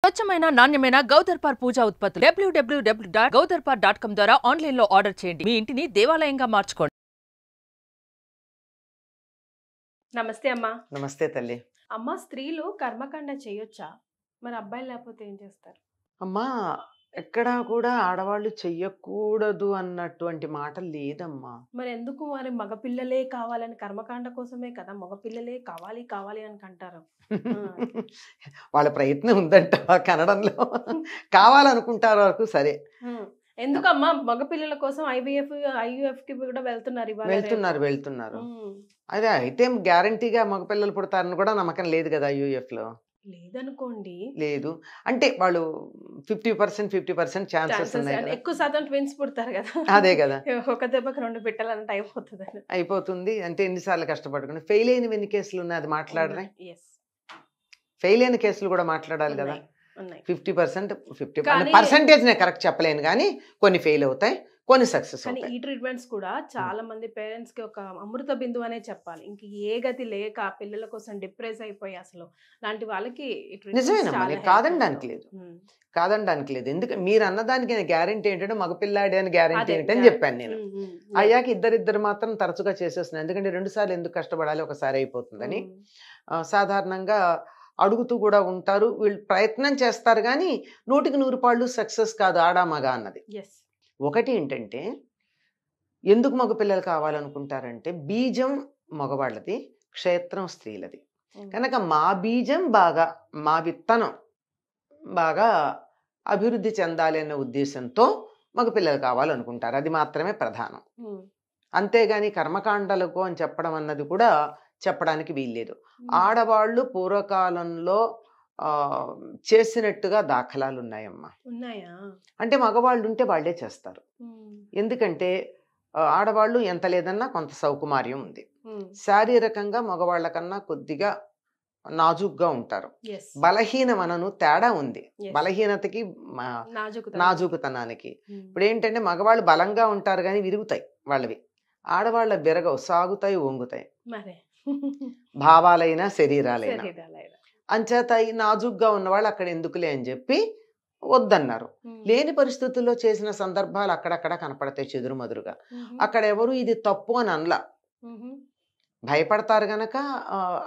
స్వచ్ఛమైన నాణ్యమైన గౌదర్పార్ పూజా ఉత్పత్తులు www.gaudarpar.com ద్వారా ఆన్లైన్ లో ఆర్డర్ చేయండి. మీ ఇంటిని దేవాలయంగా మార్చుకోండి. నమస్తే అమ్మా. నమస్తే తల్లి. అమ్మ, స్త్రీలు కర్మకాండ చేయొచ్చా? మరి అబ్బాయిలు లేకపోతే ఏం చేస్తారు? అమ్మా, ఎక్కడా కూడా ఆడవాళ్ళు చెయ్యకూడదు అన్నటువంటి మాట లేదమ్మా. మరి ఎందుకు మరి మగపిల్లలే కావాలని, కర్మకాండ కోసమే కదా మగపిల్లలే కావాలి కావాలి అని అంటారు. వాళ్ళ ప్రయత్నం ఉందంట కనడంలో. కావాలనుకుంటారు వరకు సరే. ఎందుకమ్మా మగపిల్లల కోసం ఐవీఎఫ్ కి కూడా వెళ్తున్నారు ఇవాళ వెళ్తున్నారు. అదే అయితే గ్యారంటీగా మగపిల్లలు పుడతారని కూడా నమ్మకం లేదు కదా ఐవీఎఫ్ లో. లేదనుకోండి. లేదు అంటే వాళ్ళు 50% ఛాన్సెస్ ఉన్నాయి. ఎక్కువ శాతం ట్విన్స్ పుడతారు కదా. అదే కదా, ఒక దెబ్బకి 2 బిడ్డలంటే అయిపోతుంది. అంటే ఎన్నిసార్లు కష్టపడుకుని ఫెయిల్ అయిన ఎన్ని కేసులు ఉన్నాయి, అది మాట్లాడరే. ఫెయిల్ అయిన కేసులు కూడా మాట్లాడాలి కదా. 50% నేను కరెక్ట్ చెప్పలేను కానీ కొన్ని ఫెయిల్ అవుతాయి, కొన్ని సక్సెస్ కానీ అవుతాయి. ఈ ట్రీట్మెంట్స్ కూడా చాలా మంది పేరెంట్స్ కి ఒక అమృత బిందువు అనే చెప్పాలి. ఇంక ఏ గతి లేక పిల్లల కోసం డిప్రెస్ అయిపోయి అసలు లాంటి వాళ్ళకి నిజమేనమ్మా, కాదనడానికి లేదు. ఎందుకంటే మీరు అన్నదానికి గ్యారెంటీ ఏంటంటే మగపిల్లాడి అని గ్యారెంటీ ఏంటని చెప్పాను నేను. అయ్యాక ఇద్దరిద్దరు మాత్రం తరచుగా చేసేస్తున్నాను. ఎందుకంటే 2 సార్లు ఎందుకు కష్టపడాలి, ఒకసారి అయిపోతుందని. సాధారణంగా అడుగుతూ కూడా ఉంటారు, వీళ్ళు ప్రయత్నం చేస్తారు కానీ 100% సక్సెస్ కాదు ఆడా మగ అన్నది. ఒకటి ఏంటంటే ఎందుకు మగపిల్లలు కావాలనుకుంటారంటే బీజం మగవాళ్ళది, క్షేత్రం స్త్రీలది కనుక మా బీజం బాగా, మా విత్తనం బాగా అభివృద్ధి చెందాలి అనే ఉద్దేశంతో మగపిల్లలు కావాలనుకుంటారు. అది మాత్రమే ప్రధానం. అంతేగాని కర్మకాండలకు అని చెప్పడం అన్నది కూడా చెప్పడానికి వీల్లేదు. ఆడవాళ్ళు పూర్వకాలంలో చేసినట్టుగా దాఖలాలు ఉన్నాయమ్మా. అంటే మగవాళ్ళు ఉంటే వాళ్ళే చేస్తారు. ఎందుకంటే ఆడవాళ్ళు ఎంత లేదన్నా కొంత సౌకుమార్యం ఉంది. శారీరకంగా మగవాళ్ళ కన్నా కొద్దిగా నాజుగ్గా ఉంటారు. బలహీనమనను తేడా ఉంది, బలహీనతకి నాజుకుతనానికి. ఇప్పుడు ఏంటంటే మగవాళ్ళు బలంగా ఉంటారు కానీ విరుగుతాయి వాళ్ళవి, ఆడవాళ్ళ విరగవు, సాగుతాయి, వంగుతాయి. భావాలైనా శరీరాలైనా. అంచేత ఈ నాజుగ్గా ఉన్నవాళ్ళు అక్కడ ఎందుకులే అని చెప్పి వద్దన్నారు. లేని పరిస్థితుల్లో చేసిన సందర్భాలు అక్కడక్కడ కనపడతాయి చెదురుమదురుగా. అక్కడ ఎవరు ఇది తప్పు అని అనలా, భయపడతారు గనక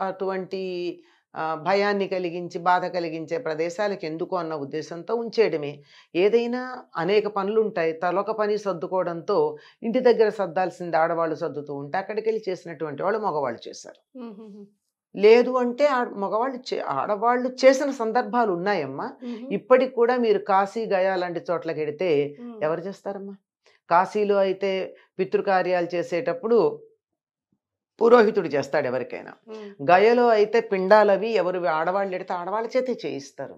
అటువంటి భయాన్ని కలిగించి బాధ కలిగించే ప్రదేశాలకు ఎందుకు అన్న ఉద్దేశంతో ఉంచేయడమే. ఏదైనా అనేక పనులు ఉంటాయి, తలొక పని సర్దుకోవడంతో ఇంటి దగ్గర సర్దాల్సింది ఆడవాళ్ళు సర్దుతూ ఉంటే అక్కడికి వెళ్ళి చేసినటువంటి వాళ్ళు మగవాళ్ళు చేశారు. లేదు అంటే ఆడవాళ్ళు చేసిన సందర్భాలు ఉన్నాయమ్మా. ఇప్పటికి కూడా మీరు కాశీ, గయా లాంటి చోట్లకి వెడితే ఎవరు చేస్తారమ్మా? కాశీలో అయితే పితృకార్యాలు చేసేటప్పుడు పురోహితుడు చేస్తాడు ఎవరికైనా. గయలో అయితే పిండాలవి ఎవరు ఆడవాళ్ళు ఎడితే ఆడవాళ్ళ చేతే చేయిస్తారు.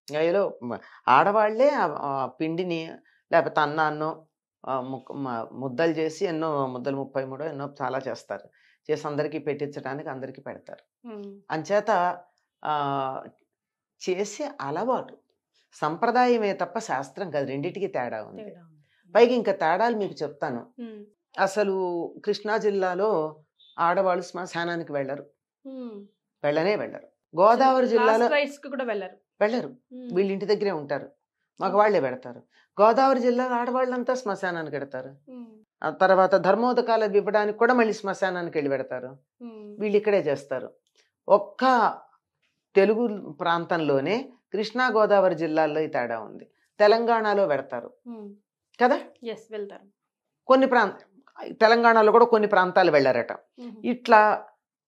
గయలో ఆడవాళ్లే పిండిని లేకపోతే అన్నాన్నో ముద్దలు చేసి ఎన్నో ముద్దలు 33 ఎన్నో చాలా చేస్తారు, చేసి అందరికీ పెట్టించడానికి అందరికీ పెడతారు. అంచేత చేసే అలవాటు సంప్రదాయమే తప్ప శాస్త్రం కాదు, రెండింటికి తేడా ఉంది. పైగా ఇంకా తేడాలు మీకు చెప్తాను. అసలు కృష్ణా జిల్లాలో ఆడవాళ్ళు శ్మశానానికి వెళ్ళరు. గోదావరి జిల్లాలో వెళ్ళరు, వీళ్ళ ఇంటి దగ్గరే ఉంటారు, మగవాళ్లే పెడతారు. గోదావరి జిల్లాలో ఆడవాళ్ళంతా శ్మశానానికి పెడతారు. ఆ తర్వాత ధర్మోదకాలు ఇవ్వడానికి కూడా మళ్ళీ శ్మశానానికి వెళ్ళి పెడతారు. వీళ్ళు ఇక్కడే చేస్తారు. ఒక్క తెలుగు ప్రాంతంలోనే కృష్ణా గోదావరి జిల్లాల్లో ఈ తేడా ఉంది. తెలంగాణలో పెడతారు కదా, వెళ్తారు. కొన్ని తెలంగాణలో కూడా కొన్ని ప్రాంతాలు వెళ్ళారట. ఇట్లా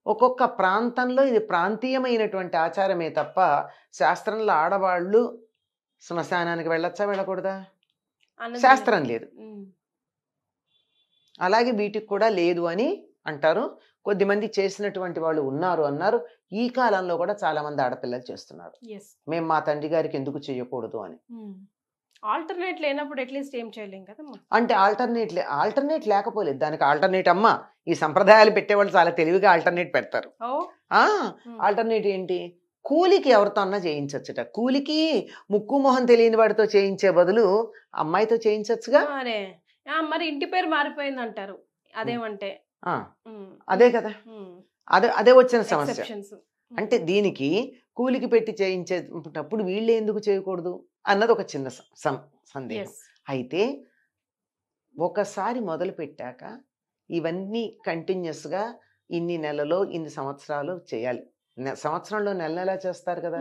ఒక్కొక్క ప్రాంతంలో ఇది ప్రాంతీయమైనటువంటి ఆచారమే తప్ప శాస్త్రంలో ఆడవాళ్ళు శ్మశానానికి వెళ్ళొచ్చా వెళ్ళకూడదా శాస్త్రం లేదు. అలాగే వీటికి కూడా లేదు అని అంటారు. కొద్దిమంది చేసినటువంటి వాళ్ళు అన్నారు. ఈ కాలంలో కూడా చాలా మంది ఆడపిల్లలు చేస్తున్నారు. మేము మా తండ్రి గారికి ఎందుకు చేయకూడదు అని. ఆల్టర్నేట్ లేనప్పుడు అట్లీస్ట్ ఏం చేయలేం కదా. అంటే ఆల్టర్నేట్ లేకపోలేదు, దానికి ఆల్టర్నేట్ అమ్మా. ఈ సంప్రదాయాలు పెట్టేవాళ్ళు చాలా తెలివిగా ఆల్టర్నేట్ పెడతారు. ఆల్టర్నేట్ ఏంటి? కూలికి ఎవరితో అన్నా చేయించచ్చుట. కూలికి ముక్కు మొహం తెలియని వాడితో చేయించే బదులు అమ్మాయితో చేయించచ్చుగా. మరి ఇంటి పేరు మారిపోయింది అంటారు, అదేమంటే అదే కదా, అదే వచ్చిన సమస్య. అంటే దీనికి కూలికి పెట్టి చేయించేటప్పుడు వీళ్ళు ఎందుకు చేయకూడదు అన్నది ఒక చిన్న సందేహం. ఎస్. అయితే ఒకసారి మొదలు పెట్టాక ఇవన్నీ కంటిన్యూస్గా ఇన్ని నెలలో ఇన్ని సంవత్సరాలు చేయాలి. సంవత్సరంలో నెల నెలా చేస్తారు కదా,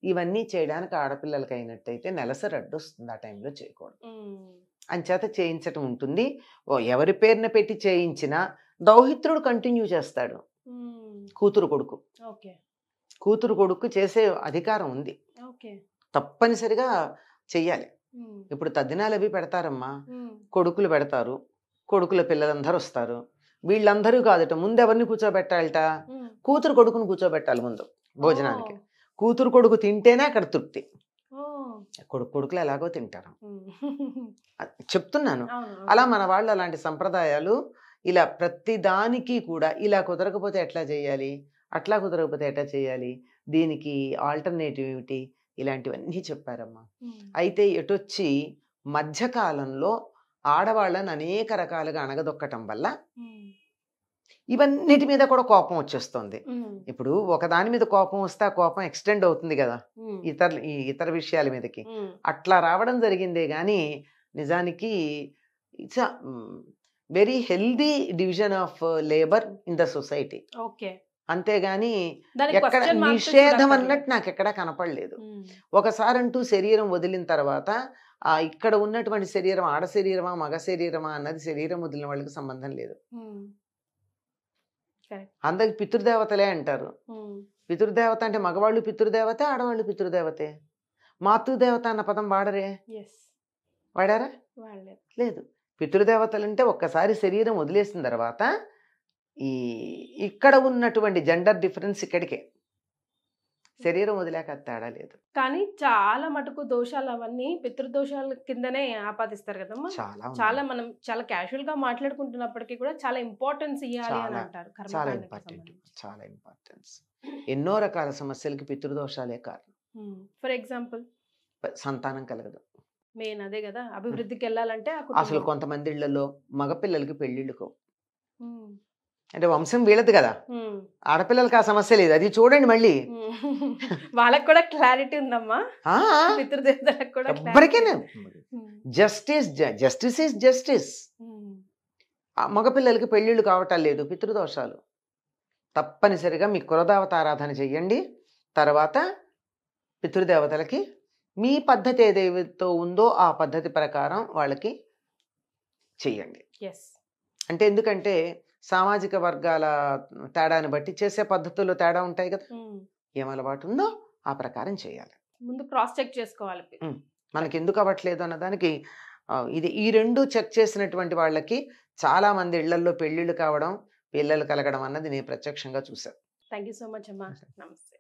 ఇవన్నీ చేయడానికి ఆడపిల్లలకి అయినట్టయితే నెలసరి అడ్డు వస్తుంది. ఆ టైంలో చేయకూడదు. అంచేత చేయించటం ఉంటుంది. ఎవరి పేరున పెట్టి చేయించినా దౌహిత్రుడు కంటిన్యూ చేస్తాడు. కూతురు కొడుకు ఓకే. కూతురు కొడుకు చేసే అధికారం ఉంది, ఓకే. తప్పనిసరిగా చెయ్యాలి. ఇప్పుడు తద్దినాలు అవి పెడతారమ్మా, కొడుకులు పెడతారు, కొడుకుల పిల్లలందరూ వస్తారు. వీళ్ళందరూ కాదట, ముందు ఎవరిని కూర్చోబెట్టాలట, కూతురు కొడుకుని కూర్చోబెట్టాలి ముందు భోజనానికి. కూతురు కొడుకు తింటేనే అక్కడ తృప్తి. కొడుకులు ఎలాగో తింటారు చెప్తున్నాను. అలా మన వాళ్ళు అలాంటి సంప్రదాయాలు ఇలా ప్రతి దానికి కూడా ఇలా కుదరకపోతే ఎట్లా చేయాలి, అట్లా కుదరకపోతే ఎట్లా చేయాలి, దీనికి ఆల్టర్నేటివ్ ఏమిటి, ఇలాంటివన్నీ చెప్పారమ్మా. అయితే ఎటొచ్చి మధ్యకాలంలో ఆడవాళ్ళని అనేక రకాలుగా అణగదొక్కటం వల్ల ఇవన్నిటి మీద కూడా కోపం వచ్చేస్తుంది. ఇప్పుడు ఒకదాని మీద కోపం వస్తే ఆ కోపం ఎక్స్టెండ్ అవుతుంది కదా ఇతర విషయాల మీదకి. అట్లా రావడం జరిగిందే గాని నిజానికి it's very healthy division of labour in the society. అంతేగాని ఎక్కడ నిషేధం అన్నట్టు నాకు ఎక్కడా కనపడలేదు. ఒకసారంటూ శరీరం వదిలిన తర్వాత ఇక్కడ ఉన్నటువంటి శరీరం ఆడ శరీరమా మగ శరీరమా అన్నది శరీరం వదిలిన వాళ్ళకి సంబంధం లేదు. అందరికి పితృదేవతలే అంటారు. పితృదేవత అంటే మగవాళ్ళు పితృదేవతే, ఆడవాళ్ళు పితృదేవతే. మాతృదేవత అన్న పదం వాడరే, వాడారా? లేదు. పితృదేవతలు అంటే ఒక్కసారి శరీరం వదిలేసిన తర్వాత ఇక్కడ ఉన్నటువంటి జెండర్ డిఫరెన్స్ ఇక్కడికే, శరీరం వదిలేక తేడా లేదు. కానీ చాలా మటుకు దోషాలు అవన్నీ పితృదోషాల కిందనే ఆపాదిస్తారు కదమ్మా. చాలా మనం చాలా క్యాజువల్ గా మాట్లాడుకుంటున్నప్పటికీ కూడా చాలా ఇంపార్టెన్స్ ఇవ్వాలి అని అంటారు. చాలా ఇంపార్టెన్స్. ఎన్నో రకాల సమస్యలకి పితృదోషాలే కారణం. ఫర్ ఎగ్జాంపుల్ సంతానం కలగదు, మెయిన్ అదే కదా. అభివృద్ధికి వెళ్ళాలంటే అసలు కొంతమంది ఇళ్లలో మగపిల్లలకి పెళ్లిళ్ళకు అంటే వంశం వీళ్ళది కదా, ఆడపిల్లలకి ఆ సమస్య లేదు. అది చూడండి మళ్ళీ వాళ్ళకి కూడా క్లారిటీ ఉందమ్మా. పితృదేవతలకు కూడా ఎవరికైనా జస్టిస్ ఈజ్ జస్టిస్. మగపిల్లలకి పెళ్లిళ్ళు కావటం లేదు, పితృదోషాలు. తప్పనిసరిగా మీ కులదేవత ఆరాధన చెయ్యండి. తర్వాత పితృదేవతలకి మీ పద్ధతి ఏదైతే ఉందో ఆ పద్ధతి ప్రకారం వాళ్ళకి చెయ్యండి. అంటే ఎందుకంటే సామాజిక వర్గాల తేడాని బట్టి చేసే పద్ధతుల్లో తేడా ఉంటాయి కదా. ఏం అలవాటు ఉందో ఆ ప్రకారం చేయాలి. ముందు క్రాస్ చెక్ చేసుకోవాలి. మనకి ఎందుకు అవ్వట్లేదు అన్నదానికి ఈ రెండు చెక్ చేసినటువంటి వాళ్ళకి చాలా మంది ఇళ్లలో పెళ్లిళ్ళు కావడం, పిల్లలు కలగడం అన్నది నేను ప్రత్యక్షంగా చూశాను. థ్యాంక్ యూ సో మచ్ అమ్మా. నమస్తే.